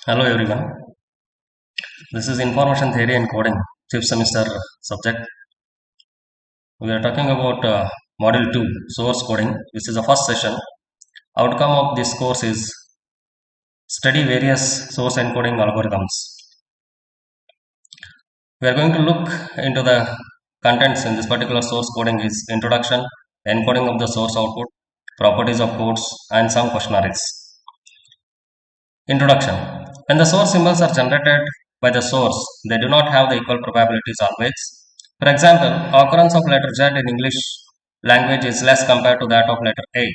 Hello everyone. This is Information Theory and Coding, fifth semester subject. We are talking about Module 2, Source Coding. This is the first session. Outcome of this course is study various source encoding algorithms. We are going to look into the contents in this particular source coding is introduction, encoding of the source output, properties of codes, and some questionnaires. Introduction. When the source symbols are generated by the source, they do not have the equal probabilities always. For example, occurrence of letter Z in English language is less compared to that of letter A.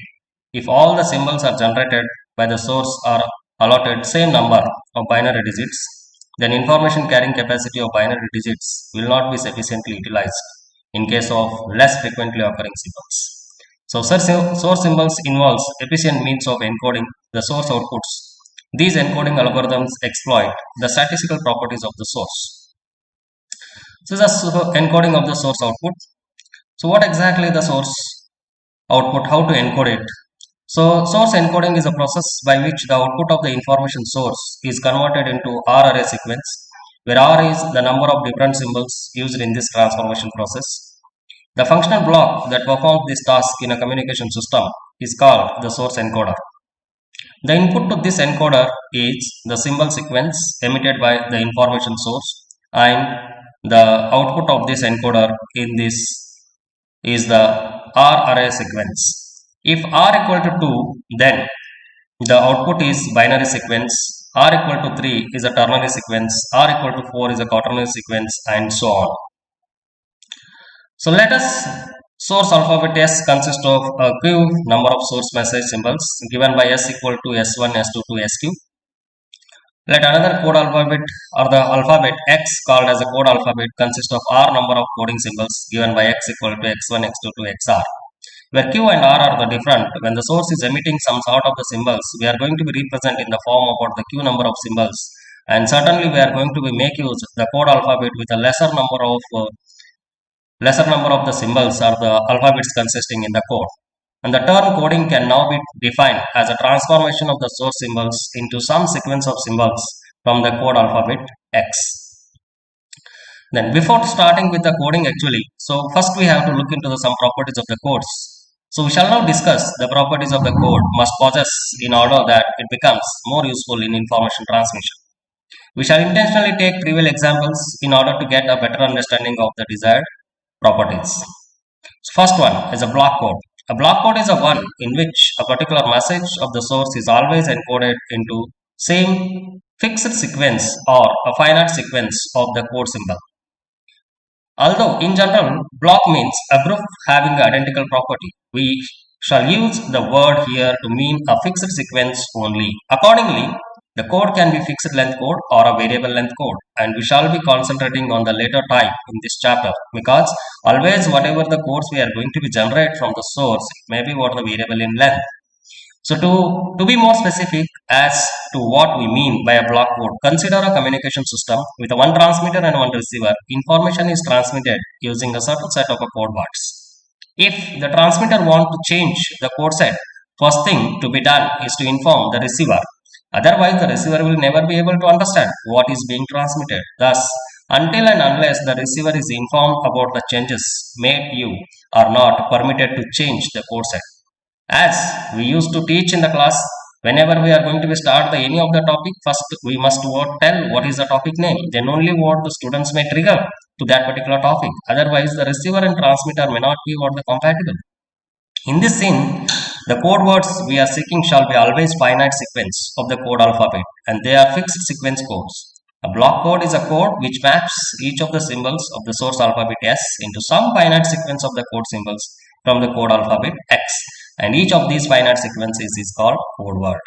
If all the symbols are generated by the source are allotted same number of binary digits, then information carrying capacity of binary digits will not be sufficiently utilized in case of less frequently occurring symbols. So source symbols involves efficient means of encoding the source outputs. These encoding algorithms exploit the statistical properties of the source. So this is the encoding of the source output. So what exactly the source output, how to encode it? So source encoding is a process by which the output of the information source is converted into R array sequence, where R is the number of different symbols used in this transformation process. The functional block that performs this task in a communication system is called the source encoder. The input to this encoder is the symbol sequence emitted by the information source, and the output of this encoder in this is the R array sequence. If R equal to 2, then the output is binary sequence, R equal to 3 is a ternary sequence, R equal to 4 is a quaternary sequence, and so on. So let us source alphabet S consists of a q number of source message symbols given by S equal to S1, S2 to SQ. Let another code alphabet or the alphabet X called as a code alphabet consist of R number of coding symbols given by X equal to X1, X2 to XR. Where Q and R are the different, when the source is emitting some sort of the symbols, we are going to be represent in the form of the Q number of symbols, and certainly we are going to be make use the code alphabet with a lesser number of the symbols or the alphabets consisting in the code. And the term coding can now be defined as a transformation of the source symbols into some sequence of symbols from the code alphabet X. Then before starting with the coding actually, so first we have to look into some properties of the codes. So we shall now discuss the properties of the code must possess in order that it becomes more useful in information transmission. We shall intentionally take trivial examples in order to get a better understanding of the desired properties. So first one is a block code. A block code is a one in which a particular message of the source is always encoded into same fixed sequence or a finite sequence of the code symbol. Although in general block means a group having identical property, we shall use the word here to mean a fixed sequence only. Accordingly, the code can be fixed length code or a variable length code, and we shall be concentrating on the later type in this chapter because always whatever the codes we are going to be generate from the source, it may be what the variable in length. So to be more specific as to what we mean by a block code, consider a communication system with a one transmitter and one receiver. Information is transmitted using a certain set of code words. If the transmitter wants to change the code set, first thing to be done is to inform the receiver. Otherwise, the receiver will never be able to understand what is being transmitted. Thus, until and unless the receiver is informed about the changes made, you are not permitted to change the code set. As we used to teach in the class, whenever we are going to start any of the topic, first we must tell what is the topic name. Then only what the students may trigger to that particular topic. Otherwise, the receiver and transmitter may not be what the compatible. In this scene, the code words we are seeking shall be always finite sequence of the code alphabet, and they are fixed sequence codes. A block code is a code which maps each of the symbols of the source alphabet S into some finite sequence of the code symbols from the code alphabet X, and each of these finite sequences is called code word.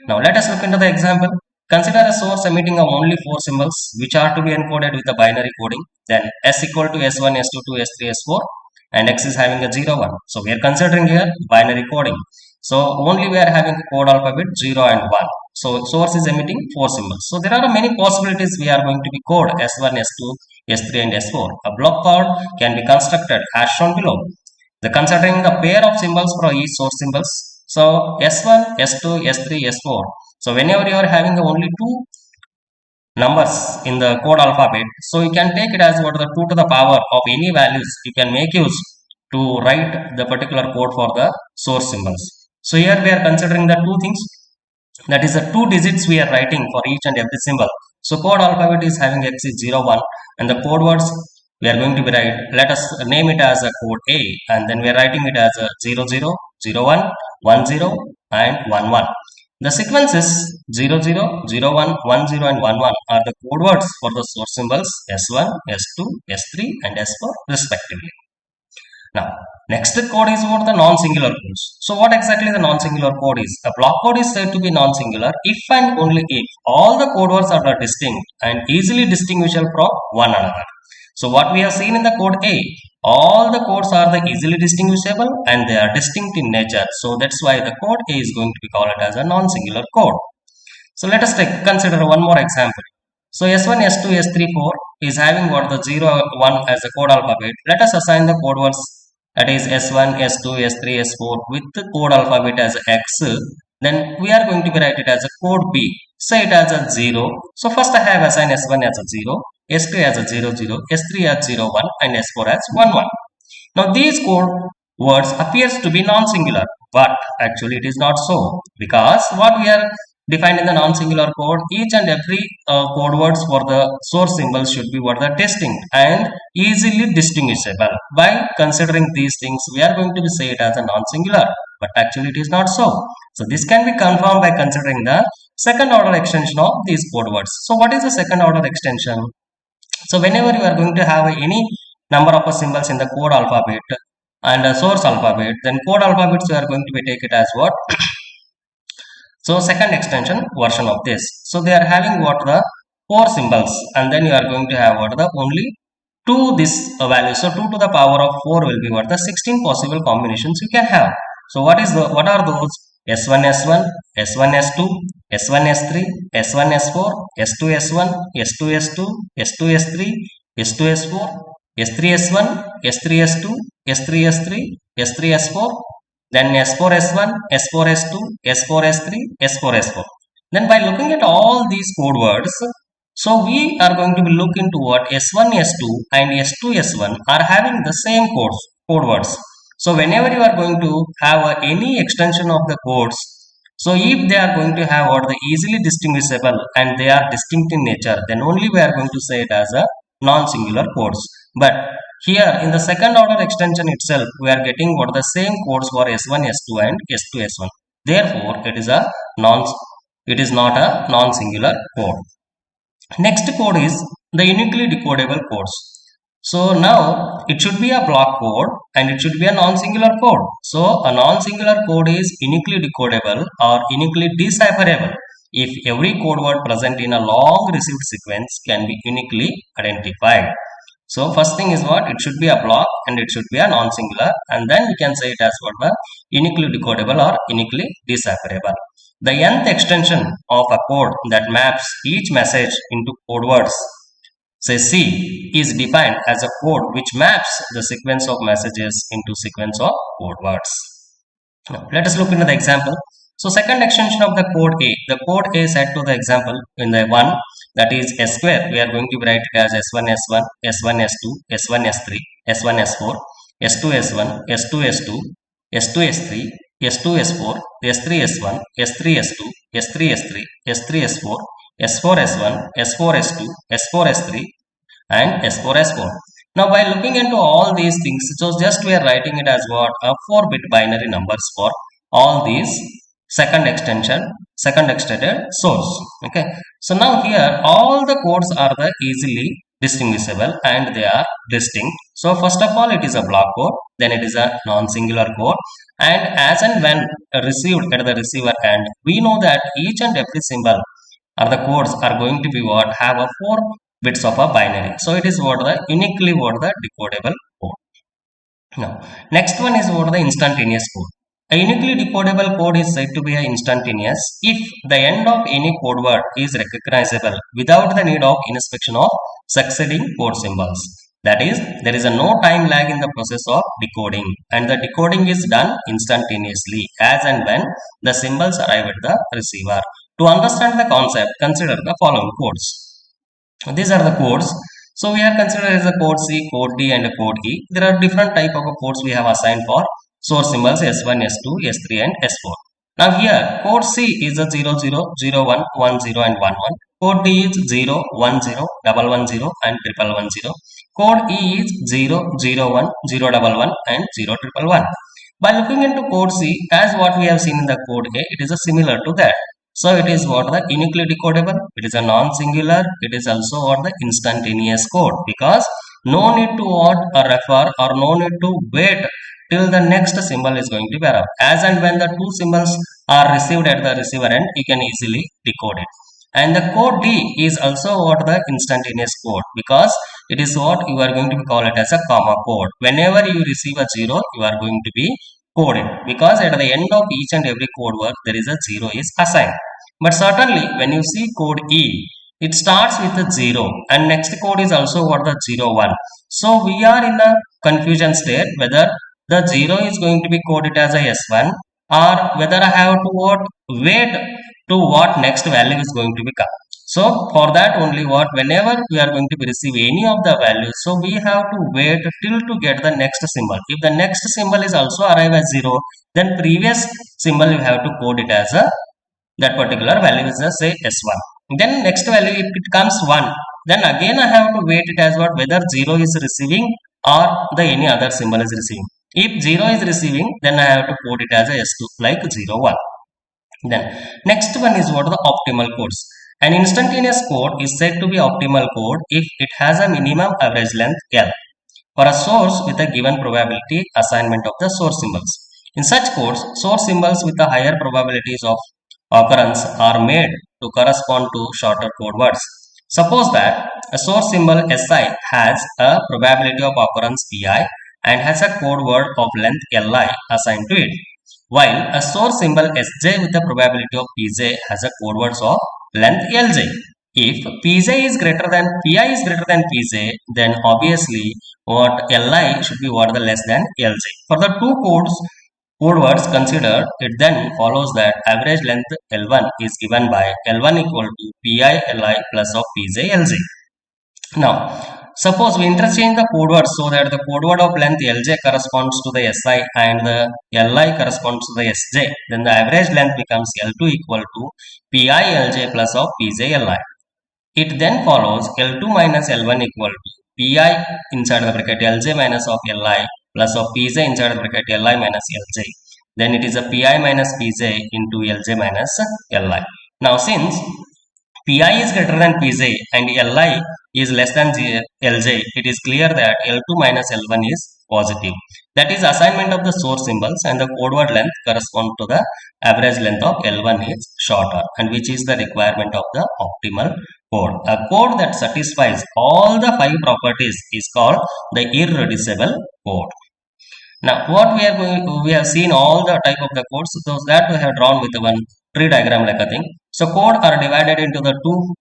Now let us look into the example. Consider a source emitting of only 4 symbols which are to be encoded with a binary coding. Then S equal to S1, S2 to S3, S4, and X is having a 0, 1. So we are considering here binary coding. So only we are having code alphabet 0 and 1. So source is emitting 4 symbols. So there are many possibilities we are going to be code S1, S2, S3 and S4. A block code can be constructed as shown below. Considering the pair of symbols for each source symbols. So S1, S2, S3, S4. So whenever you are having only two numbers in the code alphabet, so you can take it as what the 2 to the power of any values you can make use to write the particular code for the source symbols. So here we are considering the two things, that is the two digits we are writing for each and every symbol. So code alphabet is having x is 0 1, and the code words we are going to be write, let us name it as a code A, and then we are writing it as a 0 0 0 1 1 0 and 1 1. The sequence is 0 0 0 1 1 0 and 1 1 are the code words for the source symbols S1, S2, S3 and S4 respectively. Now, next code is what the non-singular codes. So, what exactly the non-singular code is? A block code is said to be non-singular if and only if all the code words are distinct and easily distinguishable from one another. So, what we have seen in the code A, all the codes are the easily distinguishable and they are distinct in nature. So, that's why the code A is going to be called as a non-singular code. So, let us consider one more example. So S1, S2, S3, 4 is having what the 0, 1 as a code alphabet. Let us assign the code words, that is S1, S2, S3, S4 with the code alphabet as X. Then we are going to be write it as a code B. Say it as a 0. So first I have assigned S1 as a 0, S2 as a 0, 0, S3 as 0, 1 and S4 as 1, 1. Now these code words appears to be non-singular, but actually it is not so, because what we are defined in the non-singular code, each and every code words for the source symbols should be what the distinct and easily distinguishable. By considering these things, we are going to say it as a non-singular, but actually it is not so. So this can be confirmed by considering the second order extension of these code words. So what is the second order extension? So whenever you are going to have any number of symbols in the code alphabet and a source alphabet, then code alphabets you are going to be take it as what? So second extension version of this. So they are having what the 4 symbols, and then you are going to have what the only 2 this value. So 2 to the power of 4 will be what the 16 possible combinations you can have. So what are those? S1 S1, S1 S2, S1 S3, S1 S4, S2 S1, S2 S2, S2 S3, S2 S4, S3 S1, S3 S2, S3 S3, S3 S4, then S4 S1, S4 S2, S4 S3, S4 S4. Then by looking at all these code words, so we are going to be look into what S1 S2 and S2 S1 are having the same code words. So whenever you are going to have any extension of the codes, so if they are going to have what the easily distinguishable and they are distinct in nature, then only we are going to say it as a non-singular codes. But here in the second order extension itself, we are getting what the same codes for S1, S2 and S2, S1. Therefore, it is not a non-singular code. Next code is the uniquely decodable codes. So now it should be a block code and it should be a non-singular code. So a non-singular code is uniquely decodable or uniquely decipherable if every code word present in a long received sequence can be uniquely identified. So first thing is what? It should be a block and it should be a non-singular, and then we can say it as what the uniquely decodable or uniquely decipherable. The nth extension of a code that maps each message into code words, say C, is defined as a code which maps the sequence of messages into sequence of code words. Now, let us look into the example. So second extension of the code A. The code A set to the example in the 1, that is S square. We are going to write it as S1 S1, S1 S2, S1 S3, S1 S4, S2 S1, S2 S2, S2 S3, S2 S4, S3 S1, S3 S2, S3 S3, S3 S4, S4 S1, S4 S2, S4 S3 and S4 S4. Now by looking into all these things, so just we are writing it as what? A 4-bit binary numbers for all these second extended source. Okay. So now here all the codes are the easily distinguishable and they are distinct. So first of all it is a block code, then it is a non-singular code, and as and when received at the receiver end, we know that each and every symbol or the codes are going to be what? Have a 4 bits of a binary. So it is what the uniquely what the decodable code. Now next one is what the instantaneous code. A uniquely decodable code is said to be instantaneous if the end of any code word is recognizable without the need of inspection of succeeding code symbols. That is, there is a no time lag in the process of decoding, and the decoding is done instantaneously as and when the symbols arrive at the receiver. To understand the concept, consider the following codes. These are the codes. So we are considered as a code C, code D, and a code E. There are different type of codes we have assigned for source symbols S1, S2, S3, and S4. Now here code C is a 00, 01, 10, and 11. Code D is 0, 10, 110, and 1110. Code E is 0, 01, 011, and 0111. By looking into code C, as what we have seen in the code A, it is a similar to that. So it is what the uniquely decodable, it is a non-singular, it is also what the instantaneous code, because no need to what or refer or no need to wait till the next symbol is going to be arrived. As and when the two symbols are received at the receiver end, you can easily decode it. And the code D is also what the instantaneous code, because it is what you are going to call it as a comma code. Whenever you receive a 0, you are going to be coded, because at the end of each and every code word there is a 0 is assigned. But certainly when you see code E, it starts with a 0 and next code is also what the 01. So we are in a confusion state whether the 0 is going to be coded as a S1 or whether I have to what wait to what next value is going to become. So for that only what whenever we are going to receive any of the values, so we have to wait till to get the next symbol. If the next symbol is also arrive as 0, then previous symbol you have to code it as a that particular value is a say S1. Then next value if it comes 1, then again I have to wait it as what whether 0 is receiving or the any other symbol is receiving. If 0 is receiving, then I have to code it as a S2 like 01. Then next one is what the optimal codes. An instantaneous code is said to be optimal code if it has a minimum average length L for a source with a given probability assignment of the source symbols. In such codes, source symbols with the higher probabilities of occurrence are made to correspond to shorter code words. Suppose that a source symbol Si has a probability of occurrence Pi and has a code word of length Li assigned to it, while a source symbol Sj with a probability of Pj has a code words of length Lj. If Pj is greater than Pi is greater than Pj, then obviously what Li should be what the less than Lj. For the two code words considered, it then follows that average length L1 is given by L1 equal to Pi Li plus of Pj Lj. Now, suppose we interchange the code words so that the code word of length Lj corresponds to the Si and the Li corresponds to the Sj. Then the average length becomes L2 equal to Pi Lj plus of Pj Li. It then follows L2 minus L1 equal to Pi inside the bracket Lj minus of Li plus of Pj inside the bracket Li minus Lj. Then it is a Pi minus Pj into Lj minus Li. Now since Pi is greater than Pj and Li is less than Lj, it is clear that L2 minus L1 is positive. That is assignment of the source symbols and the code word length correspond to the average length of L1 is shorter, and which is the requirement of the optimal code. A code that satisfies all the 5 properties is called the irreducible code. Now what we have seen all the type of the codes, so that we have drawn with one tree diagram like a thing. So code are divided into the two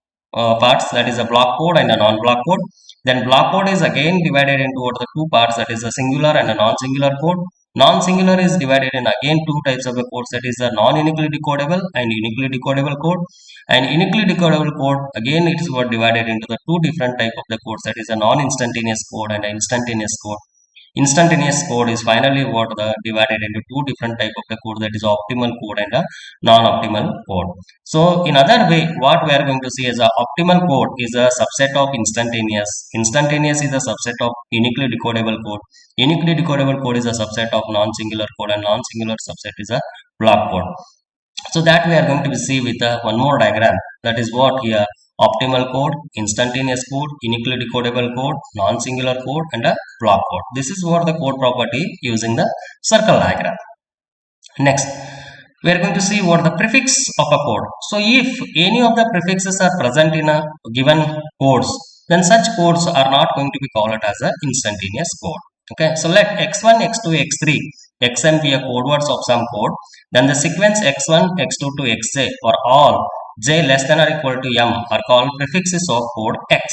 parts, that is a block code and a non-block code. Then block code is again divided into what the two parts, that is a singular and a non-singular code. Non-singular is divided in again two types of the codes, that is a non-uniquely decodable and uniquely decodable code. And uniquely decodable code again it is what divided into the two different type of the codes, that is a non-instantaneous code and an instantaneous code. Instantaneous code is finally what the divided into two different type of the code, that is optimal code and a non-optimal code. So in other way, what we are going to see is a optimal code is a subset of instantaneous. Instantaneous is a subset of uniquely decodable code. Uniquely decodable code is a subset of non-singular code, and non-singular subset is a block code. So that we are going to see with one more diagram, that is what here optimal code, instantaneous code, uniquely decodable code, non-singular code, and a block code. This is what the code property using the circle diagram. Next, we are going to see what the prefix of a code. So if any of the prefixes are present in a given codes, then such codes are not going to be called as an instantaneous code. Okay, so let x1, x2, x3, xn be a code words of some code. Then the sequence x1, x2 to xj for all j less than or equal to m are called prefixes of code x.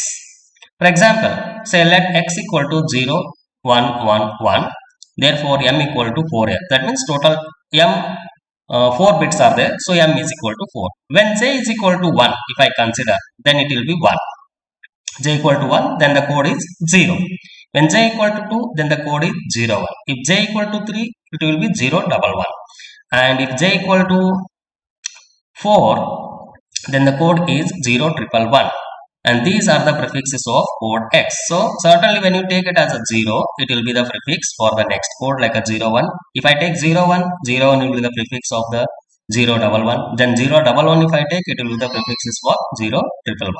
For example, say let x equal to 0, 1, 1, 1. Therefore, m equal to 4. That means total m 4 bits are there. So, m is equal to 4. When j is equal to 1, if I consider, then it will be 1. J equal to 1, then the code is 0. When j equal to 2, then the code is 0, 1. If j equal to 3, it will be 0, 1, 1. And if j equal to 4, then the code is 0, 1, 1. And these are the prefixes of code X. So certainly when you take it as a 0, it will be the prefix for the next code like a 0, 1. If I take 0, 1, 0, 1 will be the prefix of the 0, 1, 1. Then 0, 1, 1 if I take, it will be the prefixes for 0, 1, 1.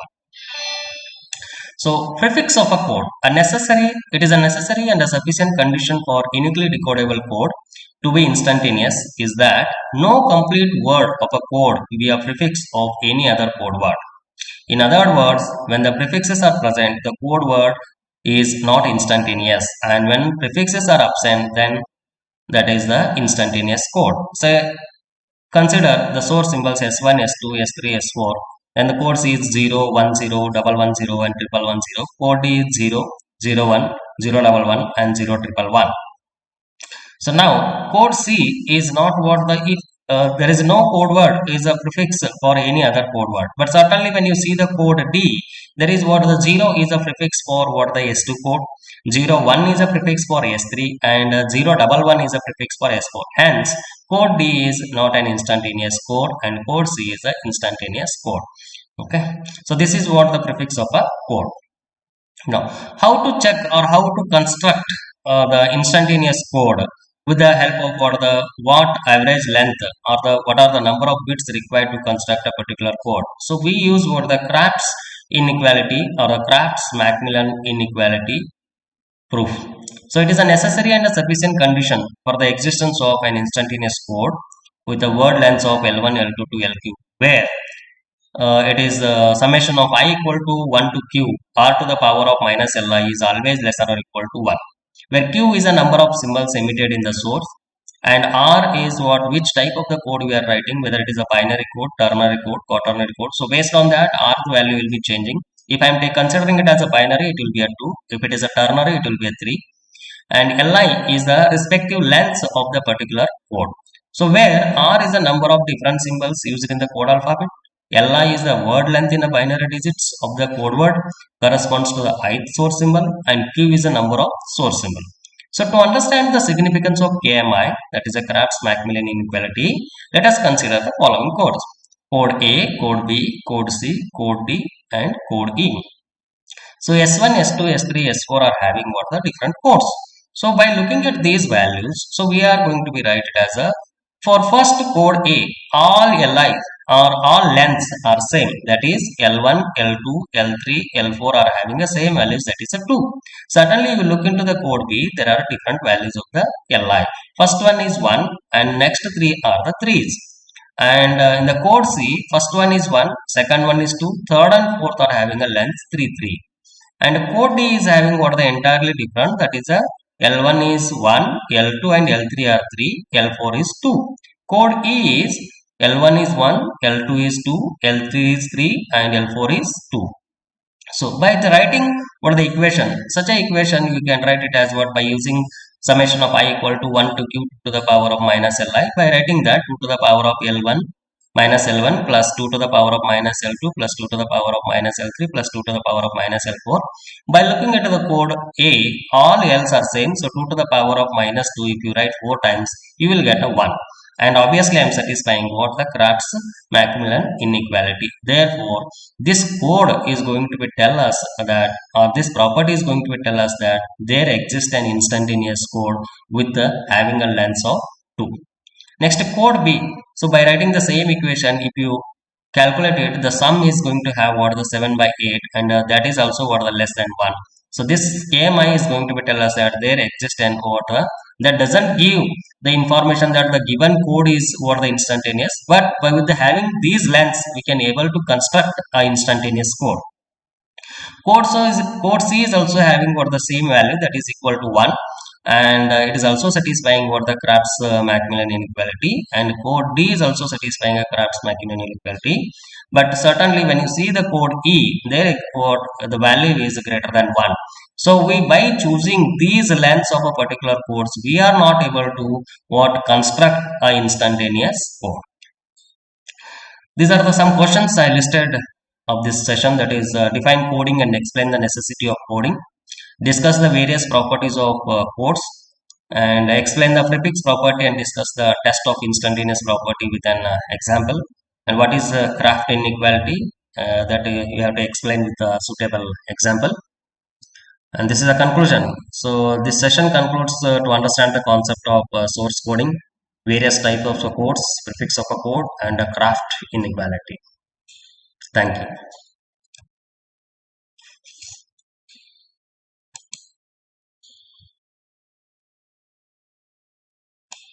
So prefix of a code, it is a necessary and a sufficient condition for uniquely decodable code to be instantaneous is that no complete word of a code be a prefix of any other code word. In other words, when the prefixes are present, the code word is not instantaneous, and when prefixes are absent, then that is the instantaneous code. So consider the source symbols S1, S2, S3, S4. And the code C is 0, 1, 0, 110 and 110. Code D is 0, 0, 1, 0, 11 and 0, 111. So now code C is not what the if there is no code word is a prefix for any other code word. But certainly when you see the code D, there is what the 0 is a prefix for what the S2 code, 0, 1 is a prefix for S3 and 0, 11 is a prefix for S4. Hence, code D is not an instantaneous code and code C is an instantaneous code. Okay, so this is what the prefix of a code. Now, how to check or how to construct the instantaneous code with the help of what average length or what are the number of bits required to construct a particular code. So we use what the Crafts inequality or the Crafts-Macmillan inequality proof. So it is a necessary and a sufficient condition for the existence of an instantaneous code with a word length of L1, L2 to LQ, where it is summation of I equal to 1 to q r to the power of minus li is always lesser or equal to 1, where q is a number of symbols emitted in the source and r is which type of the code we are writing, whether it is a binary code, ternary code, quaternary code. So based on that, r's value will be changing. If I am considering it as a binary, it will be a 2. If it is a ternary, it will be a 3. And li is the respective lengths of the particular code. So where r is the number of different symbols used in the code alphabet, li is the word length in the binary digits of the code word corresponds to the ith source symbol, and q is the number of source symbol. So to understand the significance of KMI, that is a Crafts-Macmillan inequality, let us consider the following codes: code A, code B, code C, code D and code E. So S1, S2, S3, S4 are having what the different codes. So by looking at these values, so we are going to be write it as a, for first code A, all LIs or all lengths are same. That is L1, L2, L3, L4 are having the same values, that is a 2. Certainly if you look into the code B, there are different values of the LI. First one is 1 and next 3 are the 3's. And in the code C, first one is 1, second one is 2, third and fourth are having a length 3, 3. And code D is having what the entirely different, that is a L1 is 1, L2 and L3 are 3, L4 is 2. Code E is L1 is 1, L2 is 2, L3 is 3 and L4 is 2. So by writing what the equation, such a equation you can write it as what by using summation of I equal to 1 to q to the power of minus li, by writing that 2 to the power of L1 minus L1 plus 2 to the power of minus L2 plus 2 to the power of minus L3 plus 2 to the power of minus L4. By looking at the code A, all L's are same. So 2 to the power of minus 2, if you write 4 times, you will get a 1. And obviously I am satisfying what the Crafts-Macmillan inequality. Therefore, this code is going to be tell us that, or this property is going to be tell us that there exists an instantaneous code with having a length of 2. Next, code B. So by writing the same equation, if you calculate it, the sum is going to have what the 7 by 8 and that is also what the less than 1. So this KMI is going to be tell us that there exists an code that doesn't give the information that the given code is what the instantaneous, but by with having these lengths we can able to construct a instantaneous code. Code C is also having what the same value, that is equal to 1, and it is also satisfying what the Crafts-Macmillan inequality, and code D is also satisfying a Crafts-Macmillan inequality. But certainly when you see the code E, there code, the value is greater than 1. So we, by choosing these lengths of a particular codes, we are not able to what construct a instantaneous code. These are the some questions I listed of this session, that is define coding and explain the necessity of coding, discuss the various properties of codes, and explain the prefix property and discuss the test of instantaneous property with an example, and what is craft inequality, that you have to explain with a suitable example. And this is a conclusion. So this session concludes to understand the concept of source coding, various types of codes, prefix of a code, and a craft inequality. Thank you.